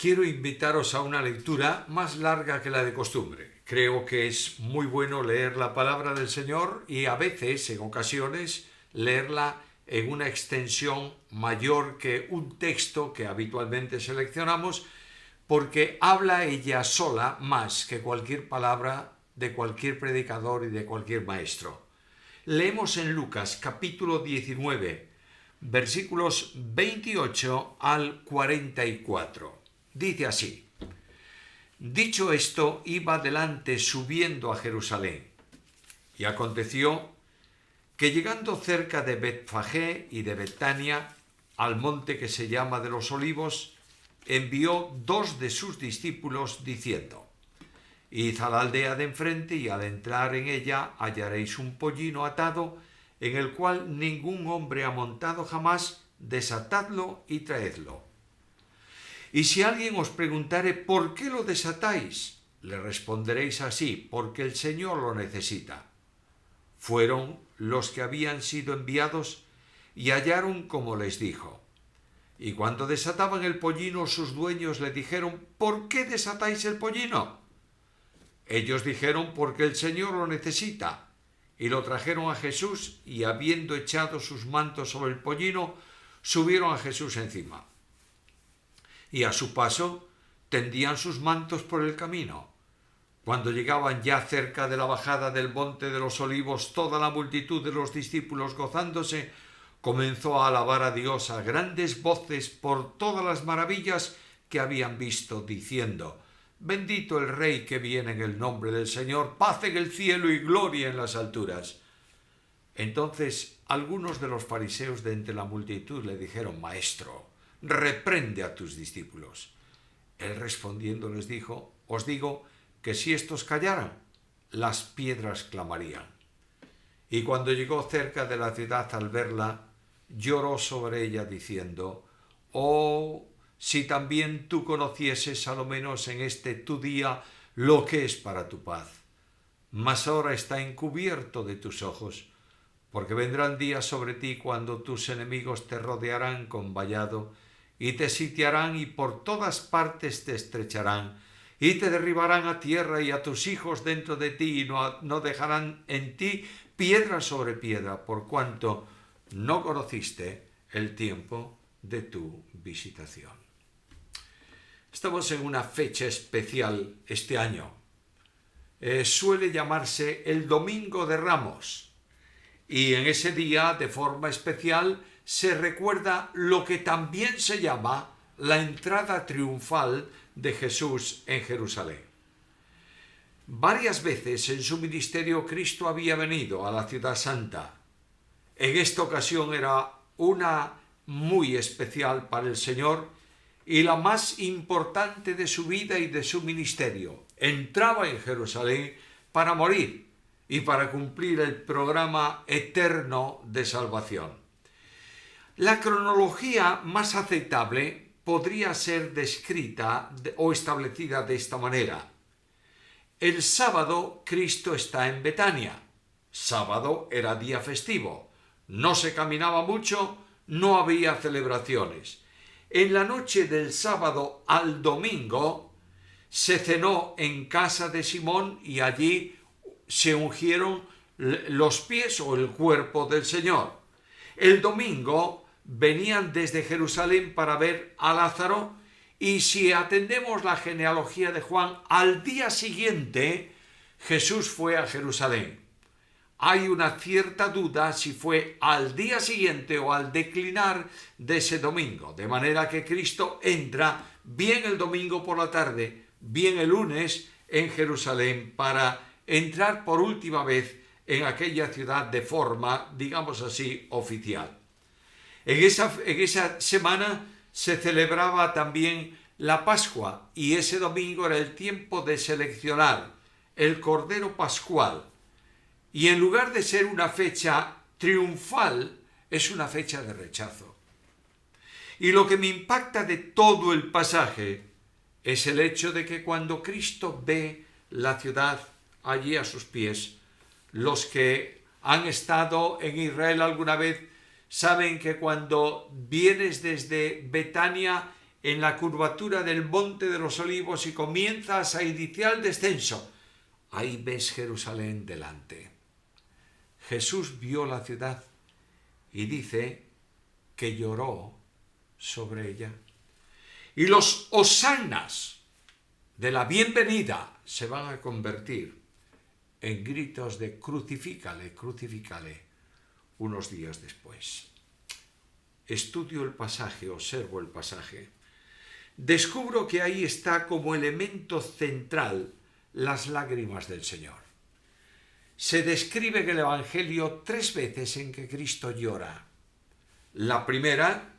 quiero invitaros a una lectura más larga que la de costumbre. Creo que es muy bueno leer la palabra del Señor y a veces, en ocasiones, leerla en una extensión mayor que un texto que habitualmente seleccionamos, porque habla ella sola más que cualquier palabra de cualquier predicador y de cualquier maestro. Leemos en Lucas capítulo 19, versículos 28 al 44. Dice así: Dicho esto, iba adelante subiendo a Jerusalén. Y aconteció que llegando cerca de Betfagé y de Betania, al monte que se llama de los Olivos, envió 2 de sus discípulos diciendo: Id a la aldea de enfrente y al entrar en ella hallaréis un pollino atado, en el cual ningún hombre ha montado jamás, desatadlo y traedlo. Y si alguien os preguntare ¿por qué lo desatáis?, le responderéis así: porque el Señor lo necesita. Fueron los que habían sido enviados y hallaron como les dijo. Y cuando desataban el pollino, sus dueños le dijeron: ¿por qué desatáis el pollino? Ellos dijeron: porque el Señor lo necesita. Y lo trajeron a Jesús, y habiendo echado sus mantos sobre el pollino, subieron a Jesús encima. Y a su paso tendían sus mantos por el camino. Cuando llegaban ya cerca de la bajada del monte de los Olivos, toda la multitud de los discípulos, gozándose, comenzó a alabar a Dios a grandes voces por todas las maravillas que habían visto, diciendo: Bendito el Rey que viene en el nombre del Señor, paz en el cielo y gloria en las alturas. Entonces algunos de los fariseos de entre la multitud le dijeron: Maestro, reprende a tus discípulos. Él respondiendo les dijo: Os digo que si estos callaran, las piedras clamarían. Y cuando llegó cerca de la ciudad, al verla, lloró sobre ella diciendo: Oh, si también tú conocieses a lo menos en este tu día lo que es para tu paz. Mas ahora está encubierto de tus ojos, porque vendrán días sobre ti cuando tus enemigos te rodearán con vallado y te sitiarán y por todas partes te estrecharán y te derribarán a tierra y a tus hijos dentro de ti y no dejarán en ti piedra sobre piedra, por cuanto no conociste el tiempo de tu visitación. Estamos en una fecha especial este año. Suele llamarse el Domingo de Ramos. Y en ese día, de forma especial, se recuerda lo que también se llama la entrada triunfal de Jesús en Jerusalén. Varias veces en su ministerio Cristo había venido a la ciudad santa. En esta ocasión era una muy especial para el Señor y la más importante de su vida y de su ministerio. Entraba en Jerusalén para morir y para cumplir el programa eterno de salvación. La cronología más aceptable podría ser descrita o establecida de esta manera. El sábado Cristo está en Betania. Sábado era día festivo. No se caminaba mucho, no había celebraciones. En la noche del sábado al domingo se cenó en casa de Simón y allí se ungieron los pies o el cuerpo del Señor. El domingo venían desde Jerusalén para ver a Lázaro y si atendemos la genealogía de Juan, al día siguiente Jesús fue a Jerusalén. Hay una cierta duda si fue al día siguiente o al declinar de ese domingo, de manera que Cristo entra bien el domingo por la tarde, bien el lunes en Jerusalén para entrar por última vez en aquella ciudad de forma, digamos así, oficial. En esa semana se celebraba también la Pascua y ese domingo era el tiempo de seleccionar el Cordero Pascual. Y en lugar de ser una fecha triunfal, es una fecha de rechazo. Y lo que me impacta de todo el pasaje es el hecho de que cuando Cristo ve la ciudad allí a sus pies, los que han estado en Israel alguna vez saben que cuando vienes desde Betania en la curvatura del Monte de los Olivos y comienzas a iniciar el descenso, ahí ves Jerusalén delante. Jesús vio la ciudad y dice que lloró sobre ella. Y los hosanas de la bienvenida se van a convertir en gritos de crucifícale, crucifícale, unos días después. Estudio el pasaje, observo el pasaje. Descubro que ahí está como elemento central las lágrimas del Señor. Se describe en el Evangelio 3 veces en que Cristo llora. La primera,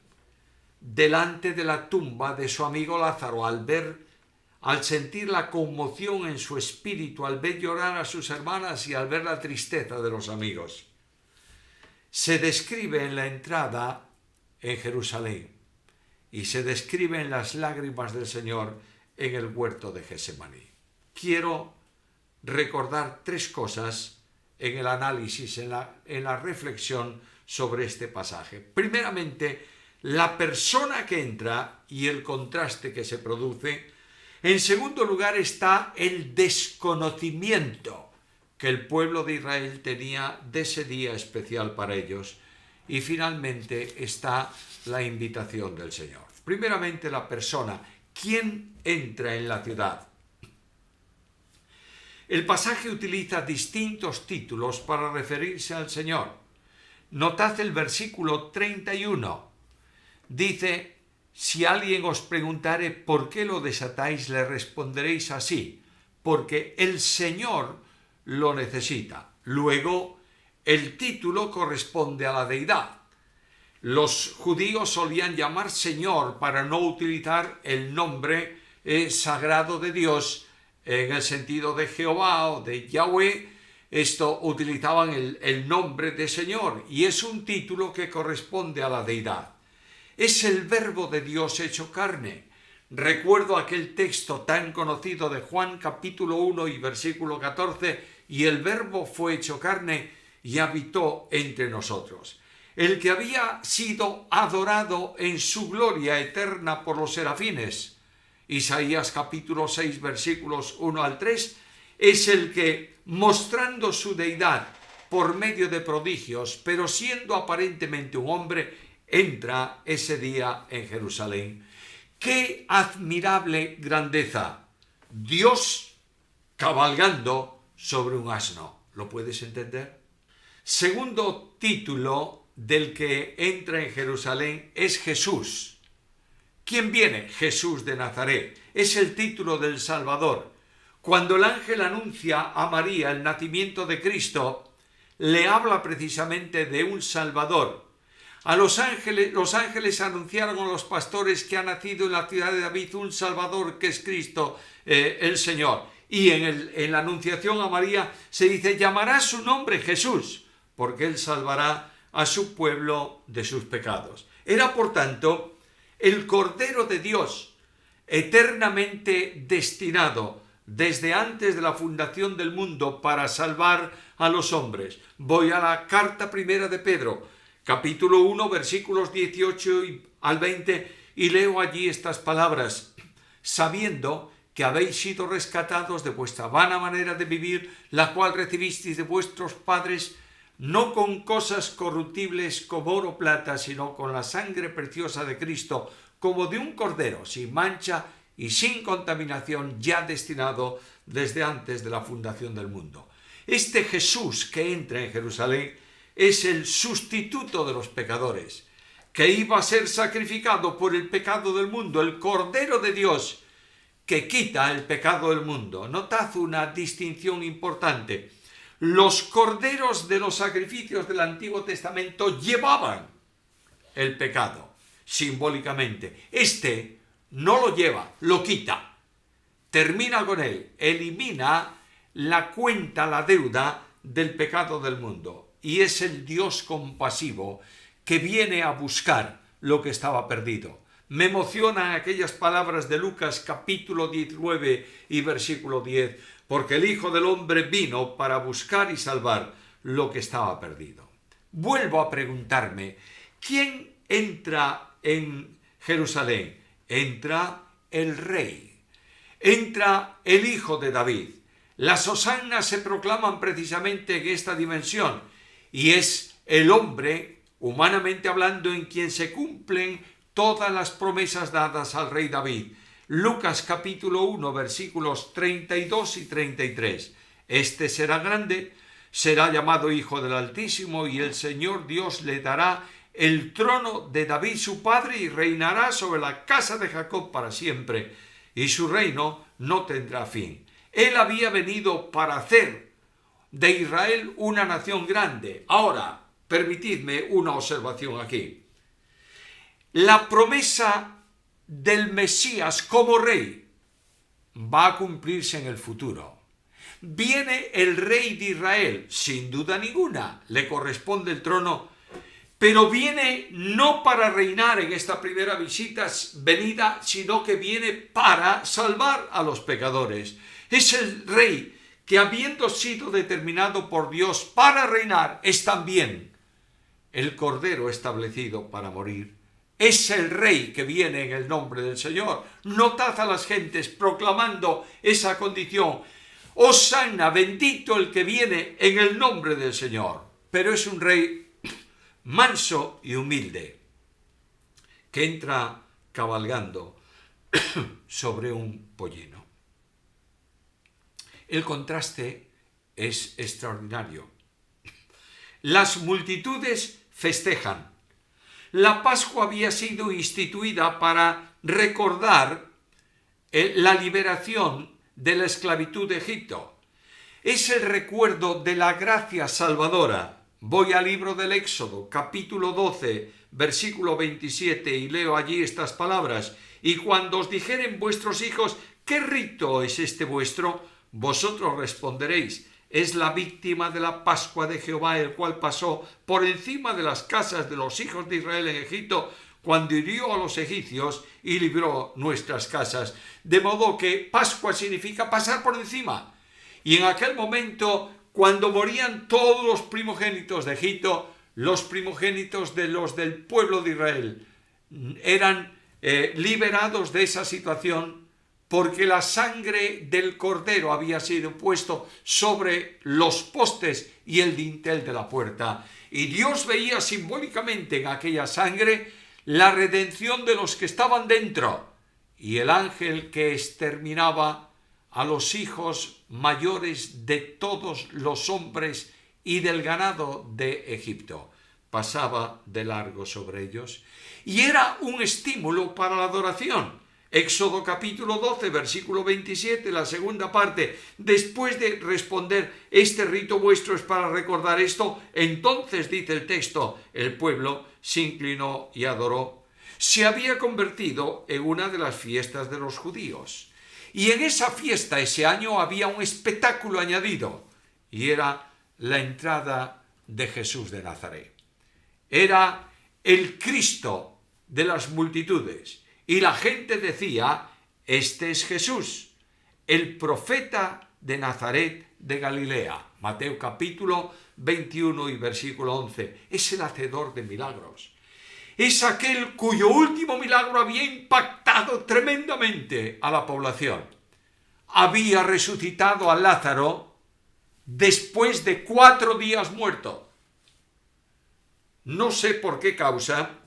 delante de la tumba de su amigo Lázaro, al sentir la conmoción en su espíritu, al ver llorar a sus hermanas y al ver la tristeza de los amigos. Se describe en la entrada en Jerusalén y se describe en las lágrimas del Señor en el huerto de Getsemaní. Quiero recordar 3 cosas en el análisis, en la reflexión sobre este pasaje. Primeramente, la persona que entra y el contraste que se produce. En segundo lugar está el desconocimiento que el pueblo de Israel tenía de ese día especial para ellos. Y finalmente está la invitación del Señor. Primeramente la persona, ¿quién entra en la ciudad? El pasaje utiliza distintos títulos para referirse al Señor. Notad el versículo 31. Dice: si alguien os preguntare por qué lo desatáis, le responderéis así: porque el Señor lo necesita. Luego, el título corresponde a la deidad. Los judíos solían llamar Señor para no utilizar el nombre sagrado de Dios en el sentido de Jehová o de Yahweh. Esto utilizaban el nombre de Señor y es un título que corresponde a la deidad. Es el verbo de Dios hecho carne. Recuerdo aquel texto tan conocido de Juan capítulo 1 y versículo 14, y el verbo fue hecho carne y habitó entre nosotros. El que había sido adorado en su gloria eterna por los serafines, Isaías capítulo 6 versículos 1 al 3, es el que, mostrando su deidad por medio de prodigios, pero siendo aparentemente un hombre, entra ese día en Jerusalén. ¡Qué admirable grandeza! Dios cabalgando sobre un asno. ¿Lo puedes entender? Segundo título del que entra en Jerusalén es Jesús. ¿Quién viene? Jesús de Nazaret. Es el título del Salvador. Cuando el ángel anuncia a María el nacimiento de Cristo, le habla precisamente de un Salvador. Los ángeles anunciaron a los pastores que ha nacido en la ciudad de David un Salvador, que es Cristo, el Señor. Y en la anunciación a María se dice: llamará su nombre Jesús, porque él salvará a su pueblo de sus pecados. Era, por tanto, el Cordero de Dios, eternamente destinado desde antes de la fundación del mundo para salvar a los hombres. Voy a la carta primera de Pedro, capítulo 1, versículos 18 al 20, y leo allí estas palabras: sabiendo que habéis sido rescatados de vuestra vana manera de vivir, la cual recibisteis de vuestros padres, no con cosas corruptibles como oro o plata, sino con la sangre preciosa de Cristo, como de un cordero, sin mancha y sin contaminación, ya destinado desde antes de la fundación del mundo. Este Jesús que entra en Jerusalén es el sustituto de los pecadores, que iba a ser sacrificado por el pecado del mundo, el Cordero de Dios que quita el pecado del mundo. Notad una distinción importante. Los corderos de los sacrificios del Antiguo Testamento llevaban el pecado, simbólicamente. Este no lo lleva, lo quita. Termina con él, elimina la cuenta, la deuda del pecado del mundo. Y es el Dios compasivo que viene a buscar lo que estaba perdido. Me emocionan aquellas palabras de Lucas capítulo 19 y versículo 10, porque el Hijo del Hombre vino para buscar y salvar lo que estaba perdido. Vuelvo a preguntarme, ¿quién entra en Jerusalén? entra el rey, entra el hijo de David. Las hosannas se proclaman precisamente en esta dimensión y es el hombre, humanamente hablando, en quien se cumplen todas las promesas dadas al rey David. Lucas capítulo 1 versículos 32 y 33. Este será grande, será llamado Hijo del Altísimo, y el Señor Dios le dará el trono de David su padre, y reinará sobre la casa de Jacob para siempre, y su reino no tendrá fin. Él había venido para hacer de Israel una nación grande. Ahora, permitidme una observación aquí. La promesa del Mesías como rey va a cumplirse en el futuro. Viene el rey de Israel, sin duda ninguna, le corresponde el trono, pero viene no para reinar en esta primera venida, sino que viene para salvar a los pecadores. Es el rey que, habiendo sido determinado por Dios para reinar, es también el Cordero establecido para morir. Es el rey que viene en el nombre del Señor. Notad a las gentes proclamando esa condición. Hosanna, bendito el que viene en el nombre del Señor. Pero es un rey manso y humilde, que entra cabalgando sobre un pollino. El contraste es extraordinario. Las multitudes festejan. La Pascua había sido instituida para recordar la liberación de la esclavitud de Egipto. Es el recuerdo de la gracia salvadora. Voy al libro del Éxodo, capítulo 12, versículo 27, y leo allí estas palabras. Y cuando os dijeren vuestros hijos, ¿qué rito es este vuestro? Vosotros responderéis, es la víctima de la Pascua de Jehová, el cual pasó por encima de las casas de los hijos de Israel en Egipto, cuando hirió a los egipcios y libró nuestras casas. De modo que Pascua significa pasar por encima. Y en aquel momento, cuando morían todos los primogénitos de Egipto, los primogénitos de los del pueblo de Israel eran liberados de esa situación, porque la sangre del cordero había sido puesto sobre los postes y el dintel de la puerta. Y Dios veía simbólicamente en aquella sangre la redención de los que estaban dentro, y el ángel que exterminaba a los hijos mayores de todos los hombres y del ganado de Egipto pasaba de largo sobre ellos, y era un estímulo para la adoración. Éxodo capítulo 12, versículo 27, la segunda parte. Después de responder, este rito vuestro es para recordar esto, entonces, dice el texto, el pueblo se inclinó y adoró. Se había convertido en una de las fiestas de los judíos. Y en esa fiesta, ese año, había un espectáculo añadido, y era la entrada de Jesús de Nazaret. Era el Cristo de las multitudes. Y la gente decía, este es Jesús, el profeta de Nazaret de Galilea. Mateo capítulo 21 y versículo 11. Es el hacedor de milagros. Es aquel cuyo último milagro había impactado tremendamente a la población. Había resucitado a Lázaro después de 4 días muerto. No sé por qué causa.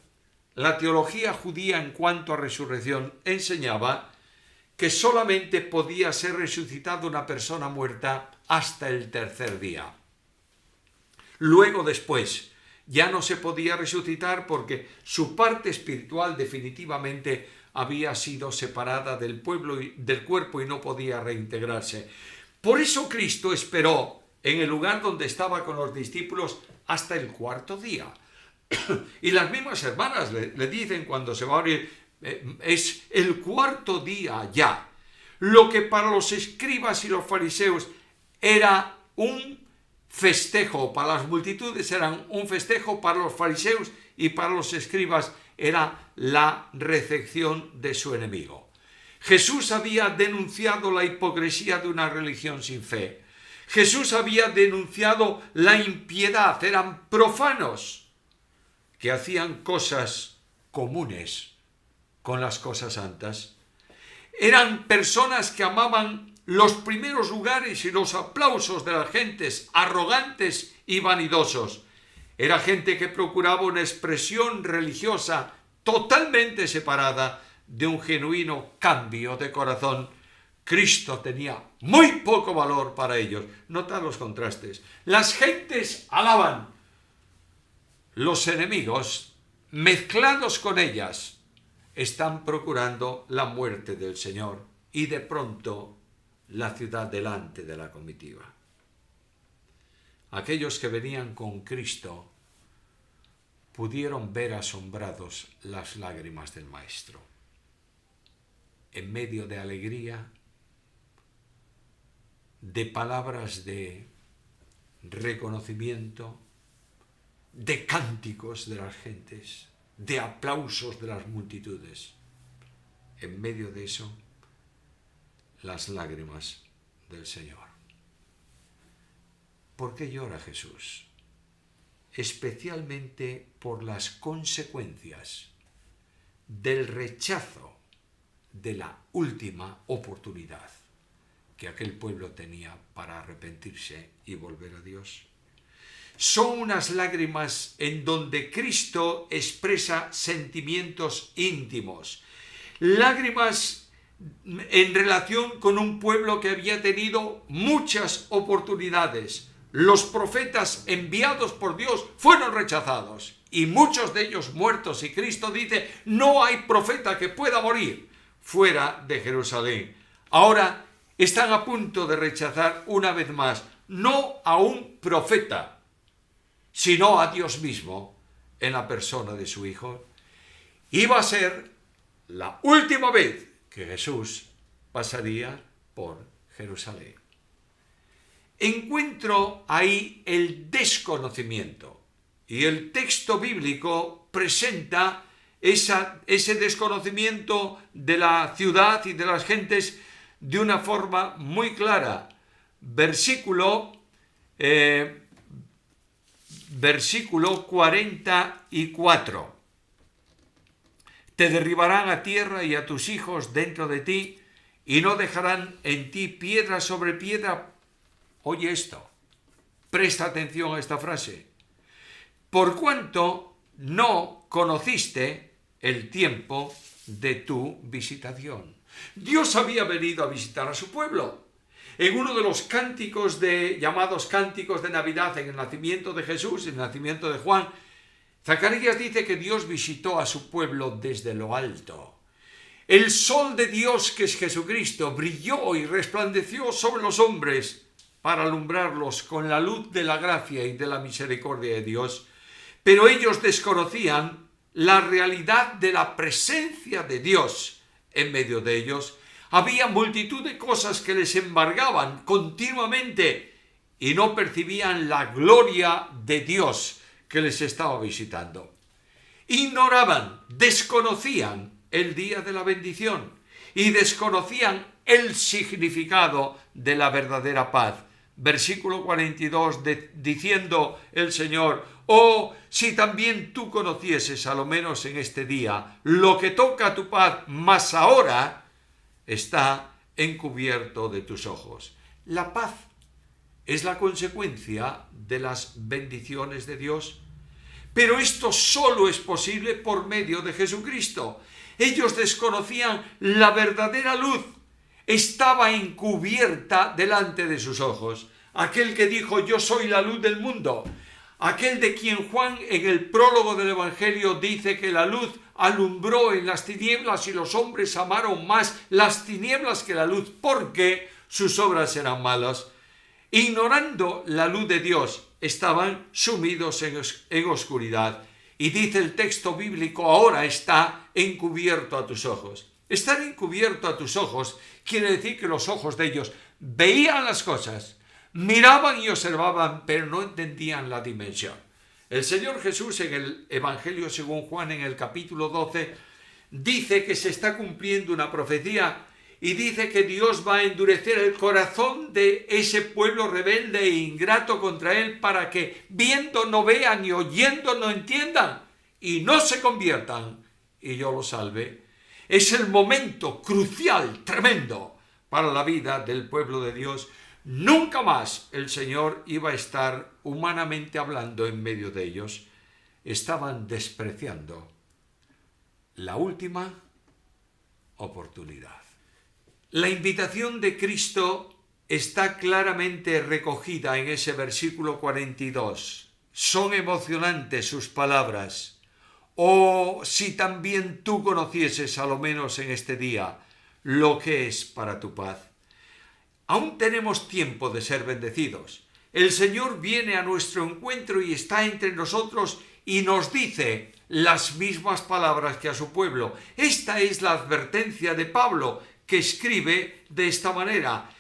La teología judía en cuanto a resurrección enseñaba que solamente podía ser resucitada una persona muerta hasta el 3er día. Luego, después, ya no se podía resucitar porque su parte espiritual definitivamente había sido separada del cuerpo y no podía reintegrarse. Por eso Cristo esperó en el lugar donde estaba con los discípulos hasta el 4.º día. Y las mismas hermanas le dicen cuando se va a abrir, es el 4.º día ya. Lo que para los escribas y los fariseos era un festejo, para las multitudes eran un festejo, para los fariseos y para los escribas era la recepción de su enemigo. Jesús había denunciado la hipocresía de una religión sin fe. Jesús había denunciado la impiedad, eran profanos que hacían cosas comunes con las cosas santas. Eran personas que amaban los primeros lugares y los aplausos de las gentes, arrogantes y vanidosos. Era gente que procuraba una expresión religiosa totalmente separada de un genuino cambio de corazón. Cristo tenía muy poco valor para ellos. Nota los contrastes. Las gentes alaban. Los enemigos, mezclados con ellas, están procurando la muerte del Señor y de pronto la ciudad delante de la comitiva. Aquellos que venían con Cristo pudieron ver asombrados las lágrimas del Maestro. En medio de alegría, de palabras de reconocimiento, de cánticos de las gentes, de aplausos de las multitudes. En medio de eso, las lágrimas del Señor. ¿Por qué llora Jesús? Especialmente por las consecuencias del rechazo de la última oportunidad que aquel pueblo tenía para arrepentirse y volver a Dios. Son unas lágrimas en donde Cristo expresa sentimientos íntimos. Lágrimas en relación con un pueblo que había tenido muchas oportunidades. Los profetas enviados por Dios fueron rechazados y muchos de ellos muertos. Y Cristo dice, no hay profeta que pueda morir fuera de Jerusalén. Ahora están a punto de rechazar una vez más, no a un profeta, sino a Dios mismo en la persona de su Hijo. Iba a ser la última vez que Jesús pasaría por Jerusalén. Encuentro ahí el desconocimiento y el texto bíblico presenta ese desconocimiento de la ciudad y de las gentes de una forma muy clara. Versículo 44. Te derribarán a tierra y a tus hijos dentro de ti, y no dejarán en ti piedra sobre piedra. Oye esto, presta atención a esta frase. Por cuanto no conociste el tiempo de tu visitación. Dios había venido a visitar a su pueblo. En uno de los cánticos llamados cánticos de Navidad, en el nacimiento de Jesús, en el nacimiento de Juan, Zacarías dice que Dios visitó a su pueblo desde lo alto. El sol de Dios, que es Jesucristo, brilló y resplandeció sobre los hombres para alumbrarlos con la luz de la gracia y de la misericordia de Dios. Pero ellos desconocían la realidad de la presencia de Dios en medio de ellos. Había multitud de cosas que les embargaban continuamente y no percibían la gloria de Dios que les estaba visitando. Ignoraban, desconocían el día de la bendición y desconocían el significado de la verdadera paz. Versículo 42, diciendo el Señor, oh, si también tú conocieses a lo menos en este día lo que toca a tu paz, mas ahora está encubierto de tus ojos. La paz es la consecuencia de las bendiciones de Dios, pero esto solo es posible por medio de Jesucristo. Ellos desconocían la verdadera luz, estaba encubierta delante de sus ojos. Aquel que dijo, yo soy la luz del mundo, aquel de quien Juan en el prólogo del Evangelio dice que la luz alumbró en las tinieblas y los hombres amaron más las tinieblas que la luz porque sus obras eran malas. Ignorando la luz de Dios, estaban sumidos en oscuridad. Y dice el texto bíblico, ahora está encubierto a tus ojos. Estar encubierto a tus ojos quiere decir que los ojos de ellos veían las cosas, miraban y observaban, pero no entendían la dimensión. El Señor Jesús en el Evangelio según Juan, en el capítulo 12, dice que se está cumpliendo una profecía y dice que Dios va a endurecer el corazón de ese pueblo rebelde e ingrato contra Él para que viendo no vean y oyendo no entiendan y no se conviertan y yo los salve. es el momento crucial, tremendo, para la vida del pueblo de Dios. Nunca más el Señor iba a estar humanamente hablando en medio de ellos. Estaban despreciando la última oportunidad. La invitación de Cristo está claramente recogida en ese versículo 42. Son emocionantes sus palabras. Oh, si también tú conocieses, a lo menos en este día, lo que es para tu paz. Aún tenemos tiempo de ser bendecidos. El Señor viene a nuestro encuentro y está entre nosotros y nos dice las mismas palabras que a su pueblo. Esta es la advertencia de Pablo, que escribe de esta manera,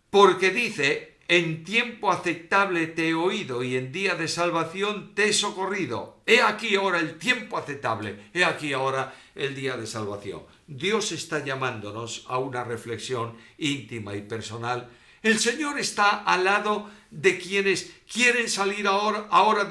porque dice: en tiempo aceptable te he oído y en día de salvación te he socorrido. He aquí ahora el tiempo aceptable, he aquí ahora el día de salvación. Dios está llamándonos a una reflexión íntima y personal. El Señor está al lado de quienes quieren salir ahora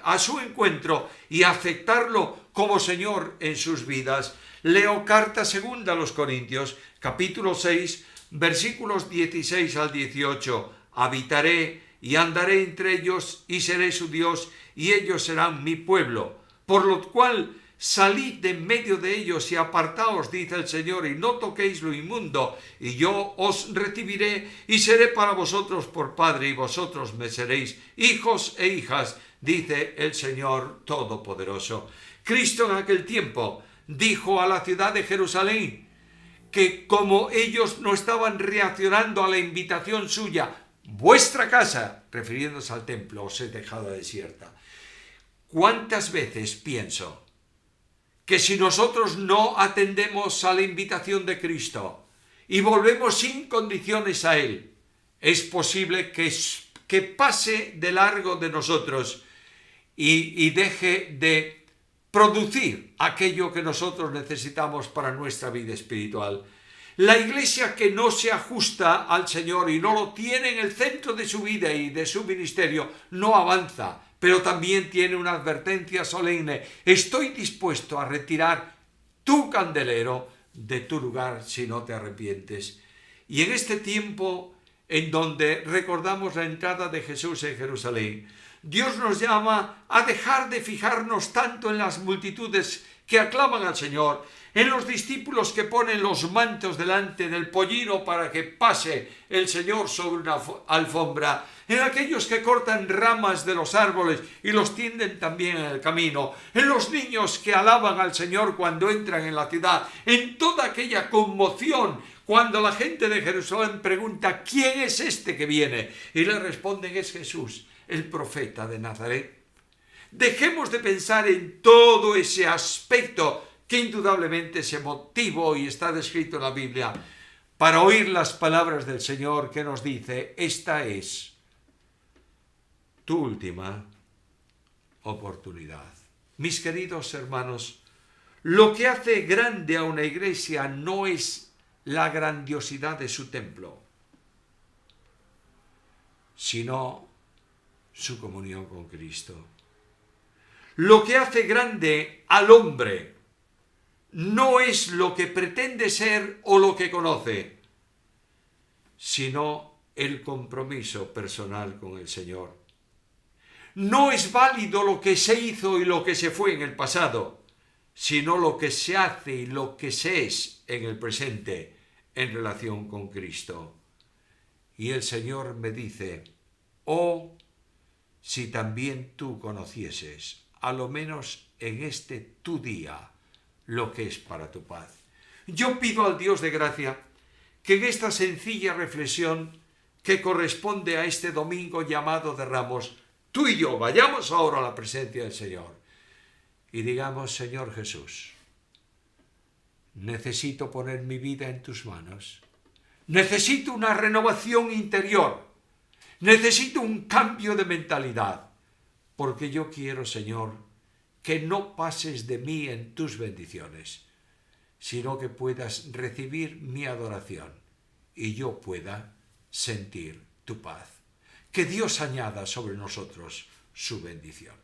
a su encuentro y aceptarlo como Señor en sus vidas. Leo carta segunda a los Corintios, capítulo 6, versículos 16 al 18. Habitaré y andaré entre ellos y seré su Dios y ellos serán mi pueblo. Por lo cual salid de en medio de ellos y apartaos, dice el Señor, y no toquéis lo inmundo, y yo os recibiré y seré para vosotros por Padre, y vosotros me seréis hijos e hijas, dice el Señor Todopoderoso. Cristo en aquel tiempo dijo a la ciudad de Jerusalén que como ellos no estaban reaccionando a la invitación suya, vuestra casa, refiriéndose al templo, os he dejado desierta. ¿Cuántas veces pienso que si nosotros no atendemos a la invitación de Cristo y volvemos sin condiciones a Él, es posible que pase de largo de nosotros y deje de producir aquello que nosotros necesitamos para nuestra vida espiritual? La iglesia que no se ajusta al Señor y no lo tiene en el centro de su vida y de su ministerio, no avanza, pero también tiene una advertencia solemne: estoy dispuesto a retirar tu candelero de tu lugar si no te arrepientes. Y en este tiempo en donde recordamos la entrada de Jesús en Jerusalén, Dios nos llama a dejar de fijarnos tanto en las multitudes que aclaman al Señor, en los discípulos que ponen los mantos delante del pollino para que pase el Señor sobre una alfombra, en aquellos que cortan ramas de los árboles y los tienden también en el camino, en los niños que alaban al Señor cuando entran en la ciudad, en toda aquella conmoción cuando la gente de Jerusalén pregunta: ¿quién es este que viene? Y le responden: es Jesús, el profeta de Nazaret. Dejemos de pensar en todo ese aspecto que indudablemente se motivó y está descrito en la Biblia, para oír las palabras del Señor que nos dice: esta es tu última oportunidad. Mis queridos hermanos, lo que hace grande a una iglesia no es la grandiosidad de su templo, sino su comunión con Cristo. Lo que hace grande al hombre no es lo que pretende ser o lo que conoce, sino el compromiso personal con el Señor. No es válido lo que se hizo y lo que se fue en el pasado, sino lo que se hace y lo que se es en el presente en relación con Cristo. Y el Señor me dice: oh, si también tú conocieses, a lo menos en este tu día, lo que es para tu paz. Yo pido al Dios de gracia que en esta sencilla reflexión que corresponde a este domingo llamado de Ramos, tú y yo vayamos ahora a la presencia del Señor y digamos: Señor Jesús, necesito poner mi vida en tus manos, necesito una renovación interior, necesito un cambio de mentalidad, porque yo quiero, Señor, que no pases de mí en tus bendiciones, sino que puedas recibir mi adoración y yo pueda sentir tu paz. Que Dios añada sobre nosotros su bendición.